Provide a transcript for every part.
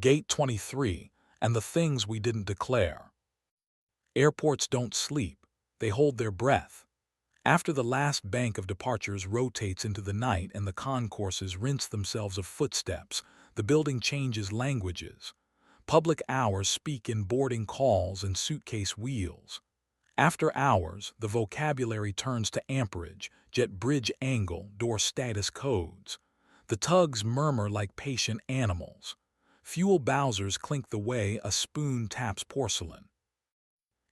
Gate 23, and the things we didn't declare. Airports don't sleep, they hold their breath. After the last bank of departures rotates into the night and the concourses rinse themselves of footsteps, the building changes languages. Public hours speak in boarding calls and suitcase wheels. After hours, the vocabulary turns to amperage, jet bridge angle, door status codes. The tugs murmur like patient animals. Fuel bowsers clink the way a spoon taps porcelain.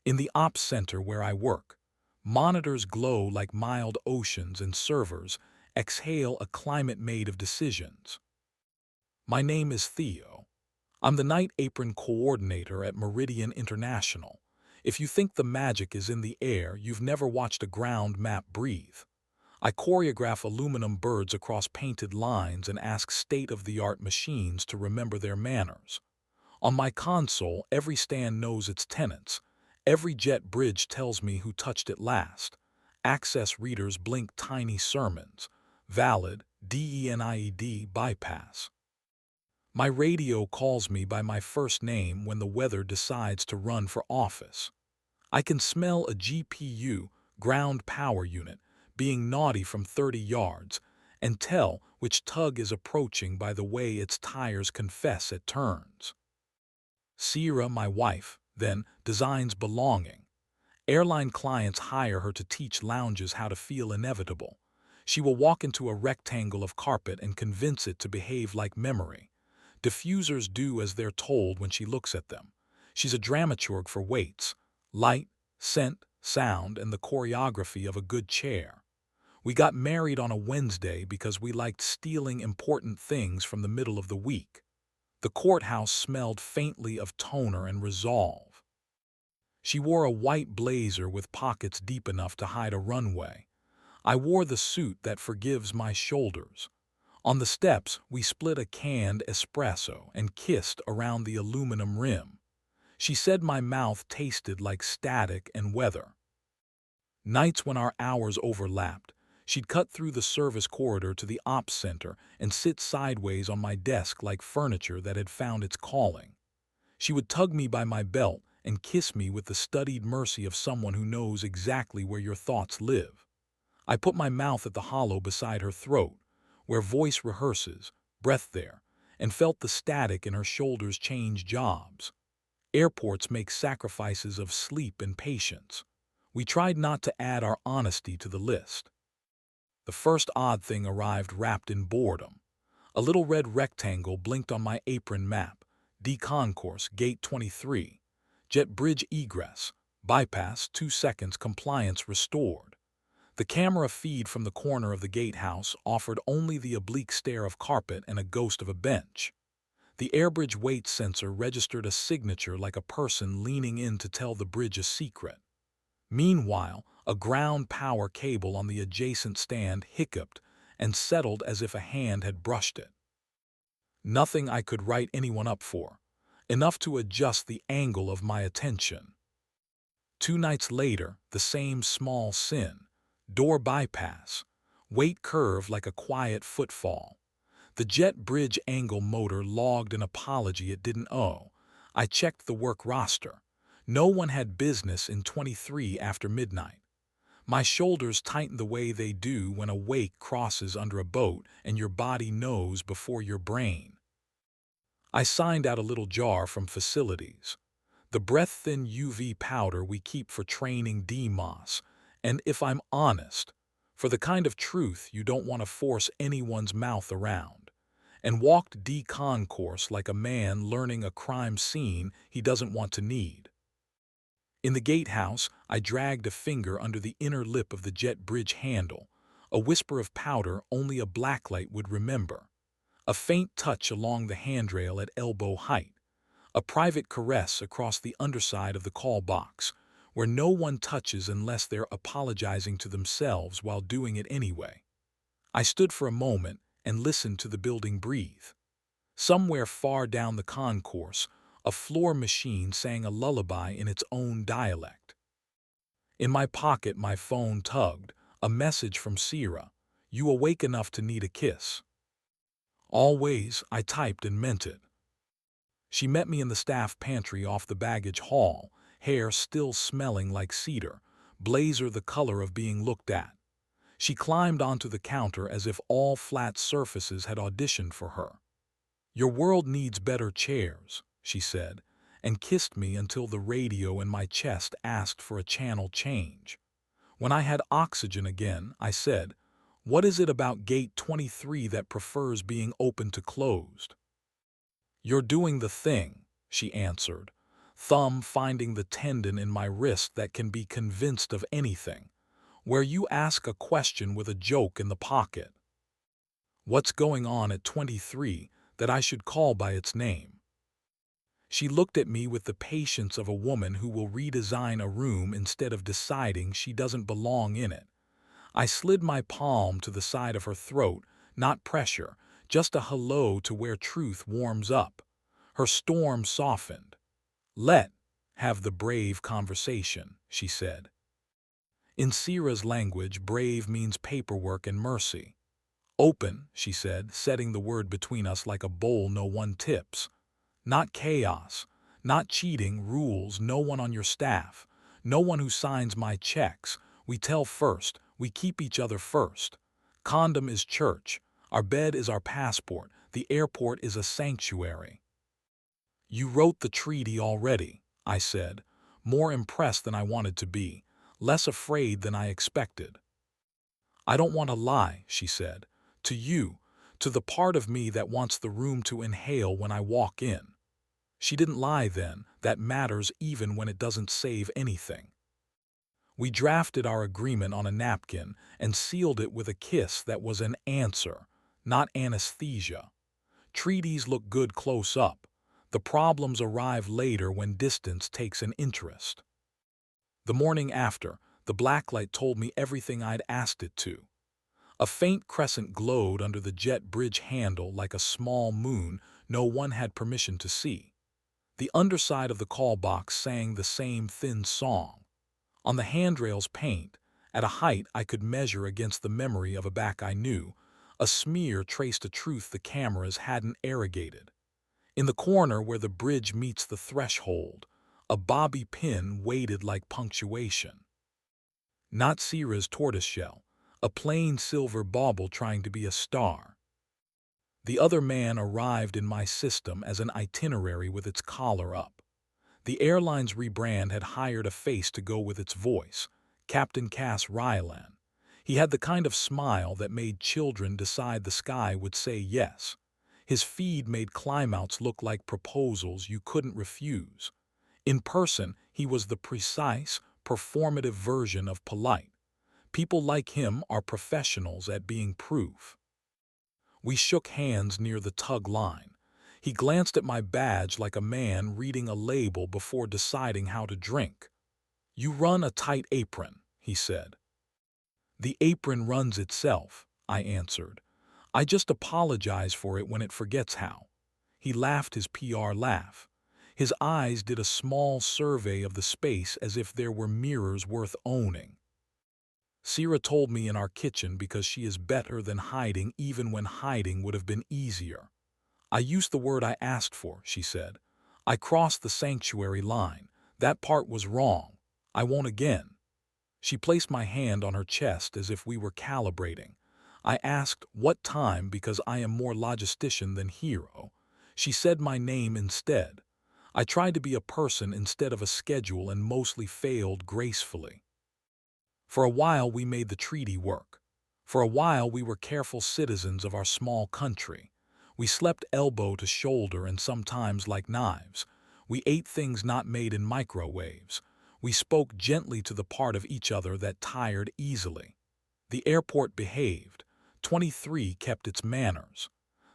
In the ops center where I work, monitors glow like mild oceans and servers exhale a climate made of decisions. My name is Theo. I'm the night apron coordinator at Meridian International. If you think the magic is in the air, you've never watched a ground map breathe. I choreograph aluminum birds across painted lines and ask state-of-the-art machines to remember their manners. On my console, every stand knows its tenants. Every jet bridge tells me who touched it last. Access readers blink tiny sermons. Valid, DENIED, bypass. My radio calls me by my first name when the weather decides to run for office. I can smell a GPU, ground power unit, being naughty from 30 yards, and tell which tug is approaching by the way its tires confess at turns. Sierra, my wife, then, designs belonging. Airline clients hire her to teach lounges how to feel inevitable. She will walk into a rectangle of carpet and convince it to behave like memory. Diffusers do as they're told when she looks at them. She's a dramaturg for weights, light, scent, sound, and the choreography of a good chair. We got married on a Wednesday because we liked stealing important things from the middle of the week. The courthouse smelled faintly of toner and resolve. She wore a white blazer with pockets deep enough to hide a runway. I wore the suit that forgives my shoulders. On the steps, we split a canned espresso and kissed around the aluminum rim. She said my mouth tasted like static and weather. Nights when our hours overlapped, she'd cut through the service corridor to the ops center and sit sideways on my desk like furniture that had found its calling. She would tug me by my belt and kiss me with the studied mercy of someone who knows exactly where your thoughts live. I put my mouth at the hollow beside her throat, where voice rehearses, breath there, and felt the static in her shoulders change jobs. Airports make sacrifices of sleep and patience. We tried not to add our honesty to the list. The first odd thing arrived wrapped in boredom. A little red rectangle blinked on my apron map. D-Concourse, Gate 23. Jet bridge egress. Bypass, 2 seconds, compliance restored. The camera feed from the corner of the gatehouse offered only the oblique stare of carpet and a ghost of a bench. The airbridge weight sensor registered a signature like a person leaning in to tell the bridge a secret. Meanwhile, a ground power cable on the adjacent stand hiccuped and settled as if a hand had brushed it. Nothing I could write anyone up for, enough to adjust the angle of my attention. 2 nights later, the same small sin. Door bypass. Weight curve like a quiet footfall. The jet bridge angle motor logged an apology it didn't owe. I checked the work roster. No one had business in 23 after midnight. My shoulders tightened the way they do when a wake crosses under a boat and your body knows before your brain. I signed out a little jar from facilities. The breath-thin UV powder we keep for training DMOS, and if I'm honest, for the kind of truth you don't want to force anyone's mouth around, and walked D-Concourse like a man learning a crime scene he doesn't want to need. In the gatehouse, I dragged a finger under the inner lip of the jet bridge handle, a whisper of powder only a blacklight would remember, a faint touch along the handrail at elbow height, a private caress across the underside of the call box, where no one touches unless they're apologizing to themselves while doing it anyway. I stood for a moment and listened to the building breathe. Somewhere far down the concourse, a floor machine sang a lullaby in its own dialect. In my pocket, my phone tugged, a message from Sierra, "You awake enough to need a kiss?" "Always," I typed and meant it. She met me in the staff pantry off the baggage hall, hair still smelling like cedar, blazer the color of being looked at. She climbed onto the counter as if all flat surfaces had auditioned for her. "Your world needs better chairs," she said, and kissed me until the radio in my chest asked for a channel change. When I had oxygen again, I said, "What is it about gate 23 that prefers being open to closed?" "You're doing the thing," she answered, thumb finding the tendon in my wrist that can be convinced of anything, where you ask a question with a joke in the pocket. "What's going on at 23 that I should call by its name?" She looked at me with the patience of a woman who will redesign a room instead of deciding she doesn't belong in it. I slid my palm to the side of her throat, not pressure, just a hello to where truth warms up. Her storm softened. Have the brave conversation," she said. In Sira's language, brave means paperwork and mercy. "Open," she said, setting the word between us like a bowl no one tips. "Not chaos, not cheating, rules, no one on your staff, no one who signs my checks. We tell first, we keep each other first. Condom is church, our bed is our passport, the airport is a sanctuary." "You wrote the treaty already," I said, more impressed than I wanted to be, less afraid than I expected. "I don't want to lie," she said, "to you, to the part of me that wants the room to inhale when I walk in." She didn't lie then, that matters even when it doesn't save anything. We drafted our agreement on a napkin and sealed it with a kiss that was an answer, not anesthesia. Treaties look good close up. The problems arrive later when distance takes an interest. The morning after, the blacklight told me everything I'd asked it to. A faint crescent glowed under the jet bridge handle like a small moon no one had permission to see. The underside of the call box sang the same thin song. On the handrail's paint, at a height I could measure against the memory of a back I knew, a smear traced a truth the cameras hadn't irrigated. In the corner where the bridge meets the threshold, a bobby pin waited like punctuation. Not Sira's tortoiseshell, a plain silver bauble trying to be a star. The other man arrived in my system as an itinerary with its collar up. The airline's rebrand had hired a face to go with its voice, Captain Cass Rylan. He had the kind of smile that made children decide the sky would say yes. His feed made climeouts look like proposals you couldn't refuse. In person, he was the precise, performative version of polite. People like him are professionals at being proof. We shook hands near the tug line. He glanced at my badge like a man reading a label before deciding how to drink. "You run a tight apron," he said. "The apron runs itself," I answered. "I just apologize for it when it forgets how." He laughed his PR laugh. His eyes did a small survey of the space as if there were mirrors worth owning. "Sira told me in our kitchen because she is better than hiding even when hiding would have been easier. I used the word I asked for," she said. "I crossed the sanctuary line. That part was wrong. I won't again." She placed my hand on her chest as if we were calibrating. I asked, "What time?" because I am more logistician than hero. She said my name instead. I tried to be a person instead of a schedule and mostly failed gracefully. For a while we made the treaty work. For a while we were careful citizens of our small country. We slept elbow to shoulder and sometimes like knives. We ate things not made in microwaves. We spoke gently to the part of each other that tired easily. The airport behaved. 23 kept its manners.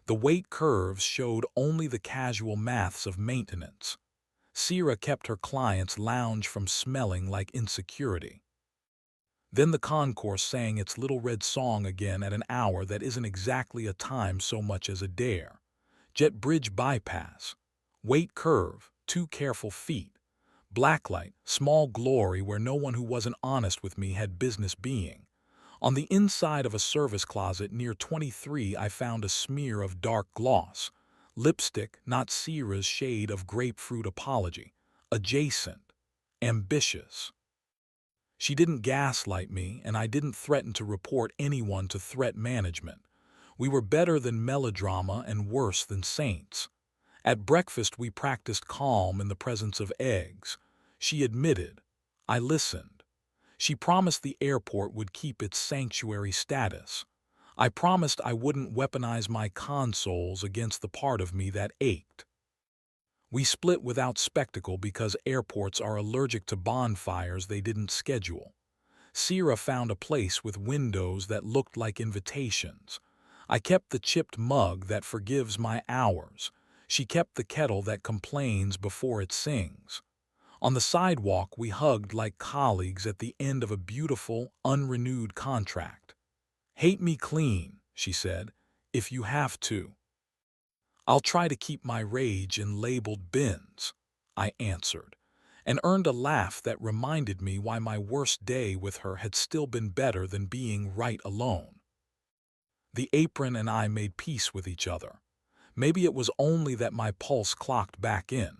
The weight curves showed only the casual maths of maintenance. Sira kept her client's lounge from smelling like insecurity. Then the concourse sang its little red song again at an hour that isn't exactly a time so much as a dare. Jet bridge bypass. Weight curve, 2 careful feet. Blacklight, small glory where no one who wasn't honest with me had business being. On the inside of a service closet near 23 I found a smear of dark gloss. Lipstick, not Sierra's shade of grapefruit apology. Adjacent. Ambitious. She didn't gaslight me, and I didn't threaten to report anyone to threat management. We were better than melodrama and worse than saints. At breakfast, we practiced calm in the presence of eggs. She admitted. I listened. She promised the airport would keep its sanctuary status. I promised I wouldn't weaponize my consoles against the part of me that ached. We split without spectacle because airports are allergic to bonfires they didn't schedule. Sierra found a place with windows that looked like invitations. I kept the chipped mug that forgives my hours. She kept the kettle that complains before it sings. On the sidewalk, we hugged like colleagues at the end of a beautiful, unrenewed contract. Hate me clean, she said, if you have to. I'll try to keep my rage in labeled bins, I answered, and earned a laugh that reminded me why my worst day with her had still been better than being right alone. The apron and I made peace with each other. Maybe it was only that my pulse clocked back in.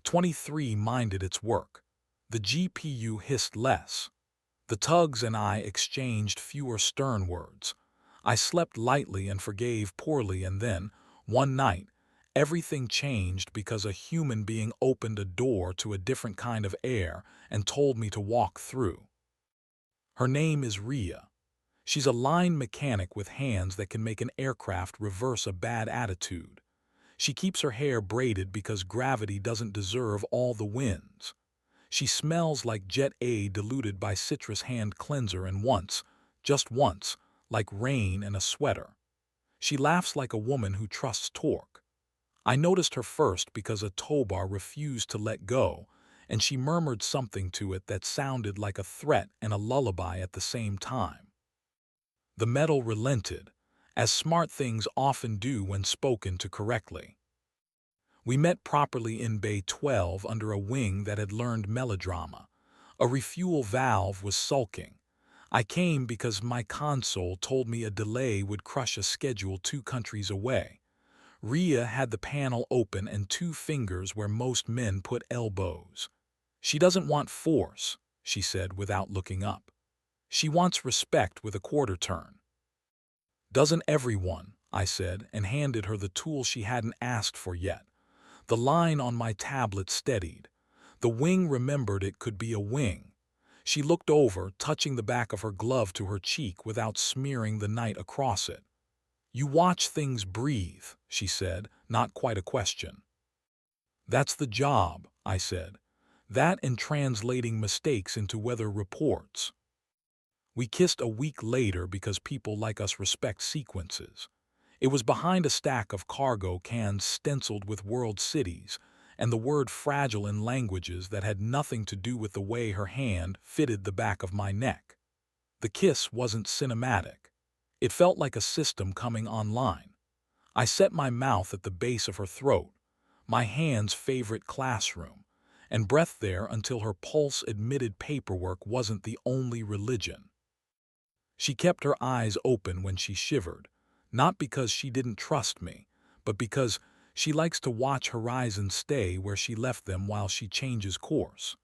23 minded its work. The GPU hissed less. The tugs and I exchanged fewer stern words. I slept lightly and forgave poorly, and then, one night, everything changed because a human being opened a door to a different kind of air and told me to walk through. Her name is Rhea. She's a line mechanic with hands that can make an aircraft reverse a bad attitude. She keeps her hair braided because gravity doesn't deserve all the wins. She smells like Jet A diluted by citrus hand cleanser, and once, just once, like rain and a sweater. She laughs like a woman who trusts torque. I noticed her first because a tow bar refused to let go, and she murmured something to it that sounded like a threat and a lullaby at the same time. The metal relented, as smart things often do when spoken to correctly. We met properly in Bay 12 under a wing that had learned melodrama. A refuel valve was sulking. I came because my console told me a delay would crush a schedule 2 countries away. Rhea had the panel open and 2 fingers where most men put elbows. She doesn't want force, she said without looking up. She wants respect with a quarter turn. Doesn't everyone, I said, and handed her the tool she hadn't asked for yet. The line on my tablet steadied. The wing remembered it could be a wing. She looked over, touching the back of her glove to her cheek without smearing the night across it. You watch things breathe, she said, not quite a question. That's the job, I said. That and translating mistakes into weather reports. We kissed a week later because people like us respect sequences. It was behind a stack of cargo cans stenciled with world cities and the word fragile in languages that had nothing to do with the way her hand fitted the back of my neck. The kiss wasn't cinematic. It felt like a system coming online. I set my mouth at the base of her throat, my hand's favorite classroom, and breathed there until her pulse admitted paperwork wasn't the only religion. She kept her eyes open when she shivered, not because she didn't trust me, but because she likes to watch horizons stay where she left them while she changes course.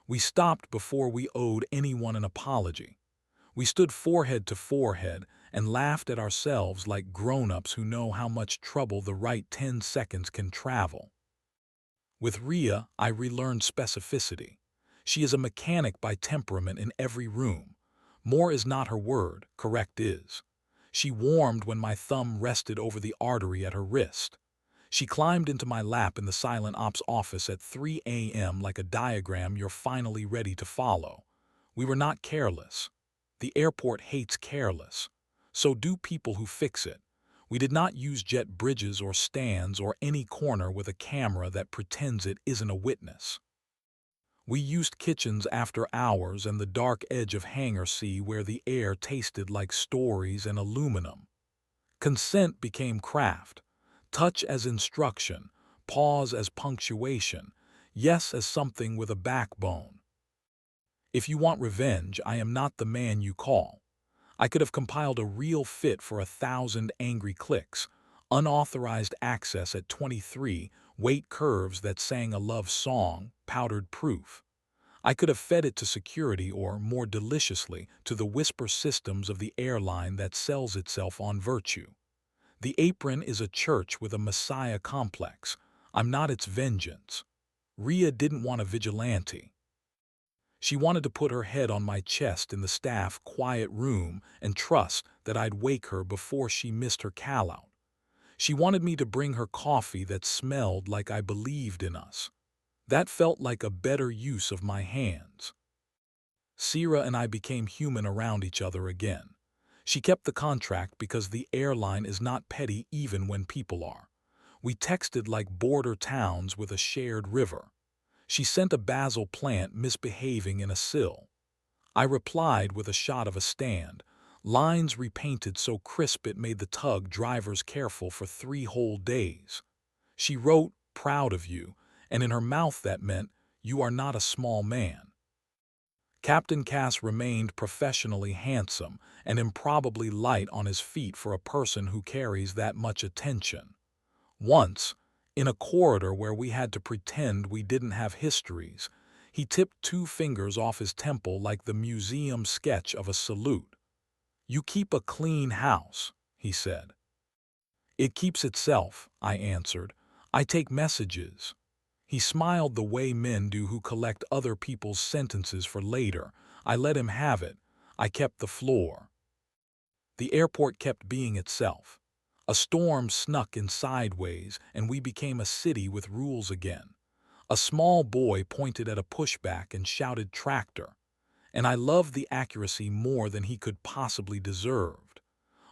We stopped before we owed anyone an apology. We stood forehead to forehead and laughed at ourselves like grown-ups who know how much trouble the right 10 seconds can travel. With Rhea, I relearned specificity. She is a mechanic by temperament in every room. More is not her word, correct is. She warmed when my thumb rested over the artery at her wrist. She climbed into my lap in the silent ops office at 3 a.m. like a diagram you're finally ready to follow. We were not careless. The airport hates careless. So do people who fix it. We did not use jet bridges or stands or any corner with a camera that pretends it isn't a witness. We used kitchens after hours and the dark edge of Hangar C where the air tasted like stories and aluminum. Consent became craft, touch as instruction, pause as punctuation, yes as something with a backbone. If you want revenge, I am not the man you call. I could have compiled a real fit for 1,000 angry clicks, Unauthorized access at 23, weight curves that sang a love song, powdered proof. I could have fed it to security or, more deliciously, to the whisper systems of the airline that sells itself on virtue. The apron is a church with a messiah complex. I'm not its vengeance. Rhea didn't want a vigilante. She wanted to put her head on my chest in the staff quiet room and trust that I'd wake her before she missed her call-out. She wanted me to bring her coffee that smelled like I believed in us. That felt like a better use of my hands. Sierra and I became human around each other again. She kept the contract because the airline is not petty even when people are. We texted like border towns with a shared river. She sent a basil plant misbehaving in a sill. I replied with a shot of a stand, lines repainted so crisp it made the tug drivers careful for 3 whole days. She wrote, "Proud of you," and in her mouth that meant, "You are not a small man." Captain Cass remained professionally handsome and improbably light on his feet for a person who carries that much attention. Once, in a corridor where we had to pretend we didn't have histories, he tipped 2 fingers off his temple like the museum sketch of a salute. "You keep a clean house," he said. "It keeps itself," I answered. "I take messages." He smiled the way men do who collect other people's sentences for later. I let him have it. I kept the floor. The airport kept being itself. A storm snuck in sideways, and we became a city with rules again. A small boy pointed at a pushback and shouted tractor, and I loved the accuracy more than he could possibly deserved.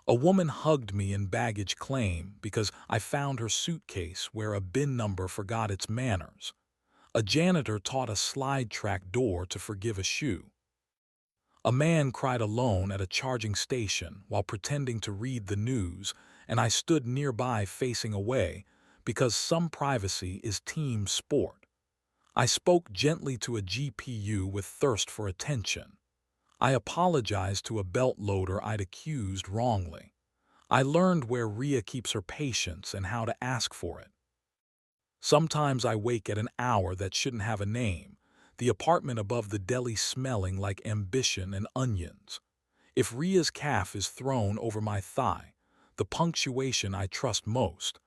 A woman hugged me in baggage claim because I found her suitcase where a bin number forgot its manners. A janitor taught a slide track door to forgive a shoe. A man cried alone at a charging station while pretending to read the news, and I stood nearby facing away because some privacy is team sport. I spoke gently to a GPU with thirst for attention. I apologized to a belt loader I'd accused wrongly. I learned where Rhea keeps her patience and how to ask for it. Sometimes I wake at an hour that shouldn't have a name, the apartment above the deli smelling like ambition and onions. If Rhea's calf is thrown over my thigh, the punctuation I trust most,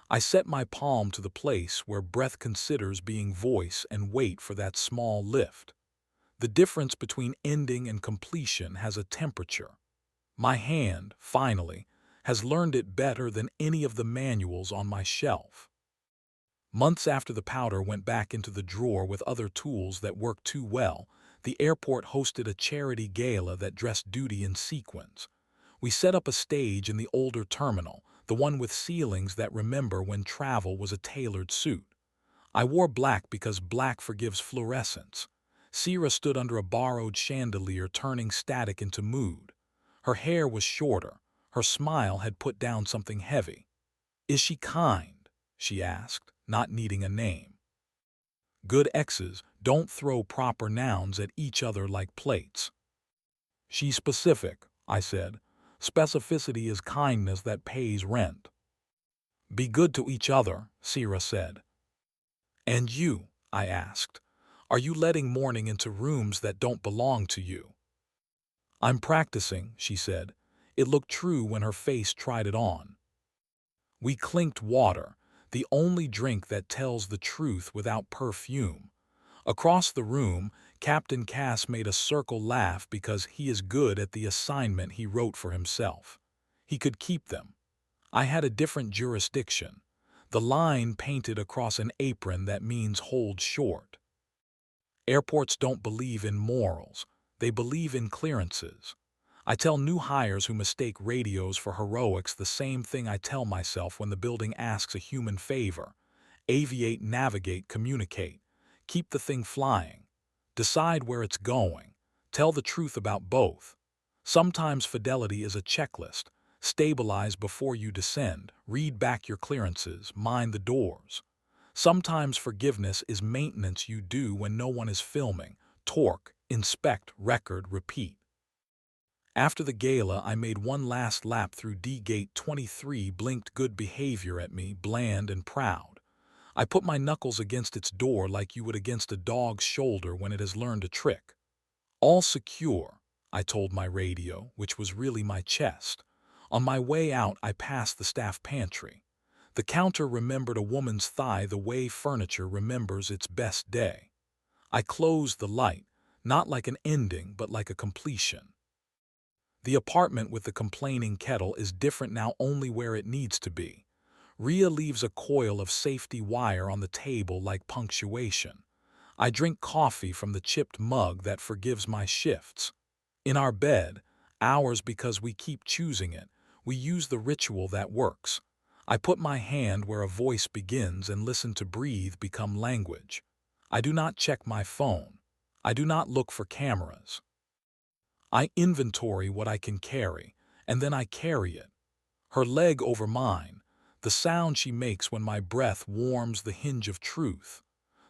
I set my palm to the place where breath considers being voice and wait for that small lift. The difference between ending and completion has a temperature. My hand, finally, has learned it better than any of the manuals on my shelf. Months after the powder went back into the drawer with other tools that worked too well, the airport hosted a charity gala that dressed duty in sequins. We set up a stage in the older terminal, the one with ceilings that remember when travel was a tailored suit. I wore black because black forgives fluorescence. Sierra stood under a borrowed chandelier turning static into mood. Her hair was shorter. Her smile had put down something heavy. "Is she kind?" she asked, not needing a name. Good exes don't throw proper nouns at each other like plates. "She's specific," I said. "Specificity is kindness that pays rent." "Be good to each other," Sierra said. "And you?" I asked. "Are you letting morning into rooms that don't belong to you?" "I'm practicing," she said. It looked true when her face tried it on. We clinked water, the only drink that tells the truth without perfume. Across the room, Captain Cass made a circle laugh because he is good at the assignment he wrote for himself. He could keep them. I had a different jurisdiction. The line painted across an apron that means hold short. Airports don't believe in morals. They believe in clearances. I tell new hires who mistake radios for heroics the same thing I tell myself when the building asks a human favor. Aviate, navigate, communicate. Keep the thing flying. Decide where it's going. Tell the truth about both. Sometimes fidelity is a checklist. Stabilize before you descend. Read back your clearances. Mind the doors. Sometimes forgiveness is maintenance you do when no one is filming. Torque, inspect, record, repeat. After the gala, I made one last lap through D Gate 23, blinked good behavior at me, bland and proud. I put my knuckles against its door like you would against a dog's shoulder when it has learned a trick. All secure, I told my radio, which was really my chest. On my way out, I passed the staff pantry. The counter remembered a woman's thigh the way furniture remembers its best day. I closed the light, not like an ending, but like a completion. The apartment with the complaining kettle is different now only where it needs to be. Rhea leaves a coil of safety wire on the table like punctuation. I drink coffee from the chipped mug that forgives my shifts. In our bed, ours because we keep choosing it, we use the ritual that works. I put my hand where a voice begins and listen to breathe become language. I do not check my phone. I do not look for cameras. I inventory what I can carry, and then I carry it. Her leg over mine, the sound she makes when my breath warms the hinge of truth.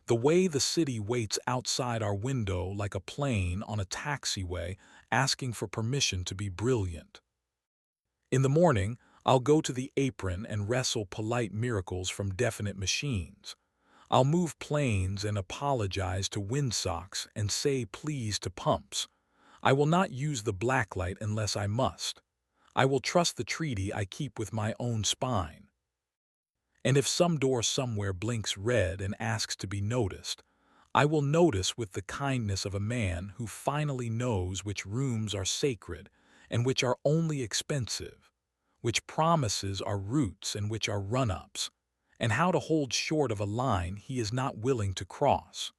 The way the city waits outside our window like a plane on a taxiway asking for permission to be brilliant. In the morning, I'll go to the apron and wrestle polite miracles from definite machines. I'll move planes and apologize to windsocks and say please to pumps. I will not use the blacklight unless I must. I will trust the treaty I keep with my own spine. And if some door somewhere blinks red and asks to be noticed, I will notice with the kindness of a man who finally knows which rooms are sacred and which are only expensive, which promises are roots and which are run-ups, and how to hold short of a line he is not willing to cross.